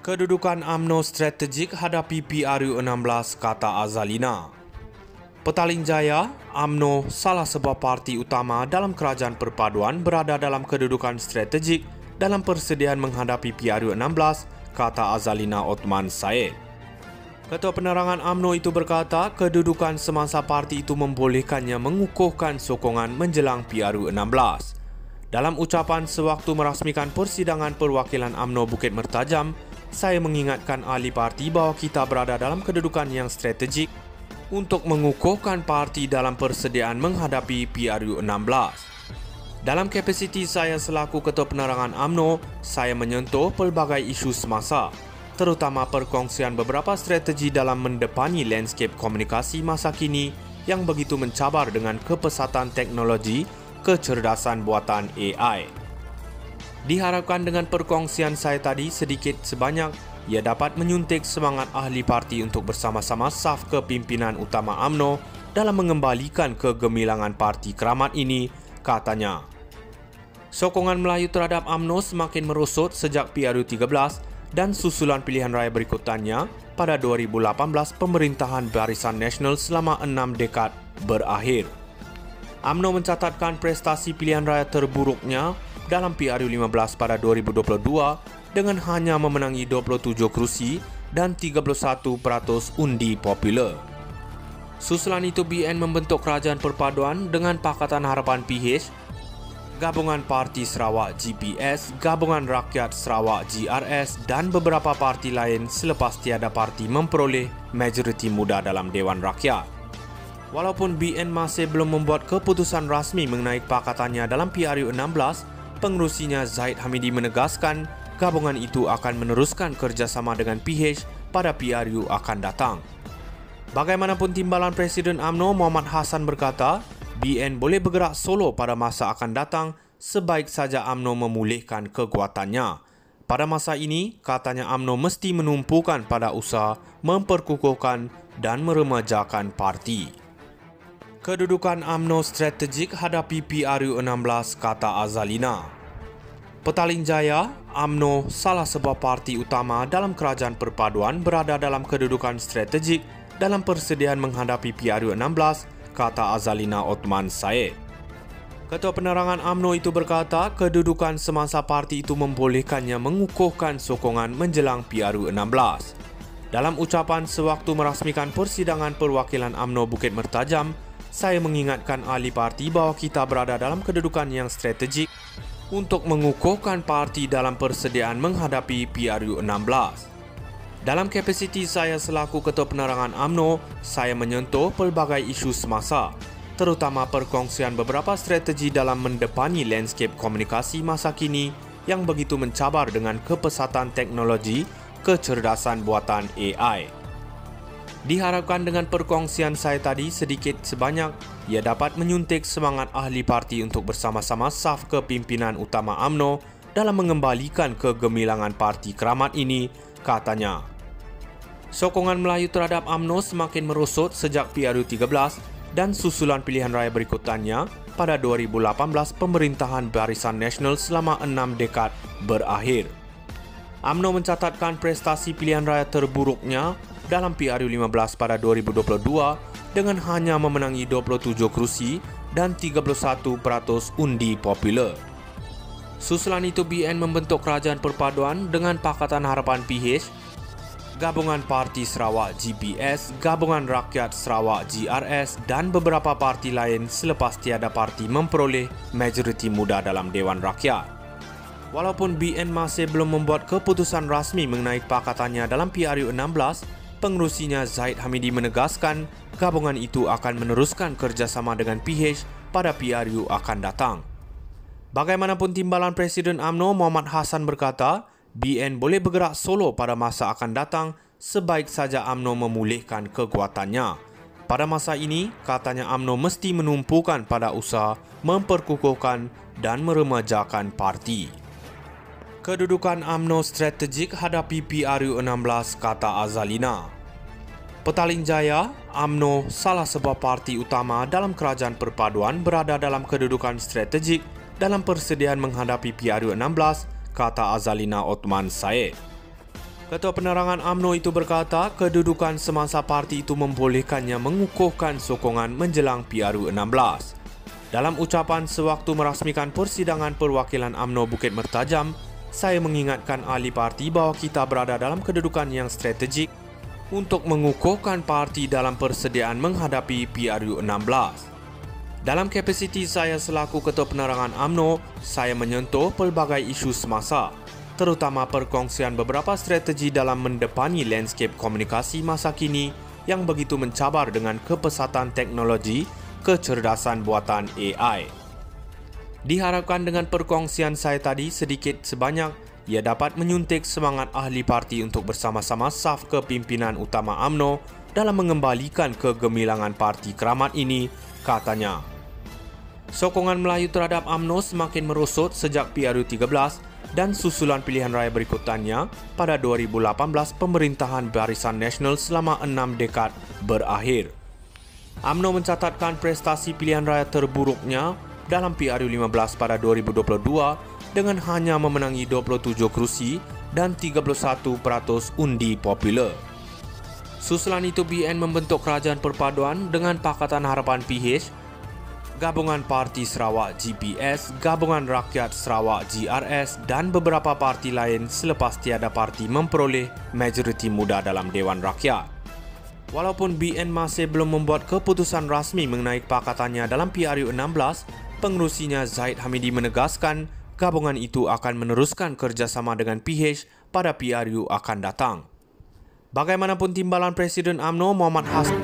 Kedudukan UMNO strategik hadapi PRU16, kata Azalina. Petaling Jaya, UMNO salah sebuah parti utama dalam kerajaan perpaduan berada dalam kedudukan strategik dalam persediaan menghadapi PRU16, kata Azalina Othman Said. Ketua Penerangan UMNO itu berkata kedudukan semasa parti itu membolehkannya mengukuhkan sokongan menjelang PRU16. Dalam ucapan sewaktu merasmikan persidangan perwakilan UMNO Bukit Mertajam, saya mengingatkan ahli parti bahawa kita berada dalam kedudukan yang strategik untuk mengukuhkan parti dalam persediaan menghadapi PRU16. Dalam kapasiti saya selaku Ketua Penerangan UMNO, saya menyentuh pelbagai isu semasa, terutama perkongsian beberapa strategi dalam mendepani landscape komunikasi masa kini yang begitu mencabar dengan kepesatan teknologi kecerdasan buatan AI. Diharapkan dengan perkongsian saya tadi sedikit sebanyak, ia dapat menyuntik semangat ahli parti untuk bersama-sama saf kepimpinan utama UMNO dalam mengembalikan kegemilangan parti keramat ini, katanya. Sokongan Melayu terhadap UMNO semakin merosot sejak PRU13 dan susulan pilihan raya berikutannya pada 2018 pemerintahan Barisan Nasional selama 6 dekad berakhir. UMNO mencatatkan prestasi pilihan raya terburuknya dalam PRU15 pada 2022 dengan hanya memenangi 27 kerusi dan 31% undi popular. Susulan itu BN membentuk kerajaan perpaduan dengan Pakatan Harapan PH, Gabungan Parti Sarawak GPS, Gabungan Rakyat Sarawak GRS dan beberapa parti lain selepas tiada parti memperoleh majoriti muda dalam Dewan Rakyat. Walaupun BN masih belum membuat keputusan rasmi mengenai pakatannya dalam PRU16, pengerusinya Zahid Hamidi menegaskan gabungan itu akan meneruskan kerjasama dengan PH pada PRU akan datang. Bagaimanapun timbalan Presiden UMNO Muhammad Hassan berkata, BN boleh bergerak solo pada masa akan datang sebaik saja UMNO memulihkan kekuatannya. Pada masa ini, katanya UMNO mesti menumpukan pada usaha memperkukuhkan dan meremajakan parti. Kedudukan UMNO strategik hadapi PRU16, kata Azalina. Petaling Jaya, UMNO salah sebuah parti utama dalam kerajaan perpaduan berada dalam kedudukan strategik dalam persediaan menghadapi PRU16, kata Azalina Othman Said. Ketua Penerangan UMNO itu berkata kedudukan semasa parti itu membolehkannya mengukuhkan sokongan menjelang PRU16. Dalam ucapan sewaktu merasmikan persidangan perwakilan UMNO Bukit Mertajam, saya mengingatkan ahli parti bahawa kita berada dalam kedudukan yang strategik untuk mengukuhkan parti dalam persediaan menghadapi PRU16. Dalam kapasiti saya selaku Ketua Penerangan UMNO, saya menyentuh pelbagai isu semasa, terutama perkongsian beberapa strategi dalam mendepani landscape komunikasi masa kini yang begitu mencabar dengan kepesatan teknologi kecerdasan buatan AI. Diharapkan dengan perkongsian saya tadi sedikit sebanyak, ia dapat menyuntik semangat ahli parti untuk bersama-sama saf kepimpinan utama UMNO dalam mengembalikan kegemilangan parti keramat ini, katanya. Sokongan Melayu terhadap UMNO semakin merosot sejak PRU13 dan susulan pilihan raya berikutannya pada 2018 pemerintahan Barisan Nasional selama 6 dekad berakhir. UMNO mencatatkan prestasi pilihan raya terburuknya dalam PRU15 pada 2022 dengan hanya memenangi 27 kerusi dan 31% undi popular. Susulan itu BN membentuk kerajaan perpaduan dengan Pakatan Harapan PH, Gabungan Parti Sarawak GPS, Gabungan Rakyat Sarawak GRS dan beberapa parti lain selepas tiada parti memperoleh majoriti muda dalam Dewan Rakyat. Walaupun BN masih belum membuat keputusan rasmi mengenai pakatannya dalam PRU16, pengerusinya Zahid Hamidi menegaskan gabungan itu akan meneruskan kerjasama dengan PH pada PRU akan datang. Bagaimanapun timbalan Presiden UMNO Muhammad Hassan berkata, BN boleh bergerak solo pada masa akan datang sebaik saja UMNO memulihkan kekuatannya. Pada masa ini, katanya UMNO mesti menumpukan pada usaha memperkukuhkan dan meremajakan parti. Kedudukan UMNO strategik hadapi PRU16, kata Azalina. Petaling Jaya, UMNO salah sebuah parti utama dalam kerajaan perpaduan berada dalam kedudukan strategik dalam persediaan menghadapi PRU16, kata Azalina Othman Said. Ketua Penerangan UMNO itu berkata kedudukan semasa parti itu membolehkannya mengukuhkan sokongan menjelang PRU16. Dalam ucapan sewaktu merasmikan persidangan perwakilan UMNO Bukit Mertajam, saya mengingatkan ahli parti bahawa kita berada dalam kedudukan yang strategik untuk mengukuhkan parti dalam persediaan menghadapi PRU16. Dalam kapasiti saya selaku Ketua Penerangan UMNO, saya menyentuh pelbagai isu semasa, terutama perkongsian beberapa strategi dalam mendepani landscape komunikasi masa kini yang begitu mencabar dengan kepesatan teknologi kecerdasan buatan AI. Diharapkan dengan perkongsian saya tadi sedikit sebanyak, ia dapat menyuntik semangat ahli parti untuk bersama-sama saf kepimpinan utama UMNO dalam mengembalikan kegemilangan parti keramat ini, katanya. Sokongan Melayu terhadap UMNO semakin merosot sejak PRU13 dan susulan pilihan raya berikutannya pada 2018 pemerintahan Barisan Nasional selama 6 dekad berakhir. UMNO mencatatkan prestasi pilihan raya terburuknya dalam PRU15 pada 2022 dengan hanya memenangi 27 kerusi dan 31% undi popular. Susulan itu BN membentuk kerajaan perpaduan dengan Pakatan Harapan PH, Gabungan Parti Sarawak GPS, Gabungan Rakyat Sarawak GRS dan beberapa parti lain selepas tiada parti memperoleh majoriti muda dalam Dewan Rakyat. Walaupun BN masih belum membuat keputusan rasmi mengenai pakatannya dalam PRU16, pengerusinya Zaid Hamidi menegaskan gabungan itu akan meneruskan kerjasama dengan PH pada PRU akan datang. Bagaimanapun timbalan Presiden UMNO Muhammad Hassan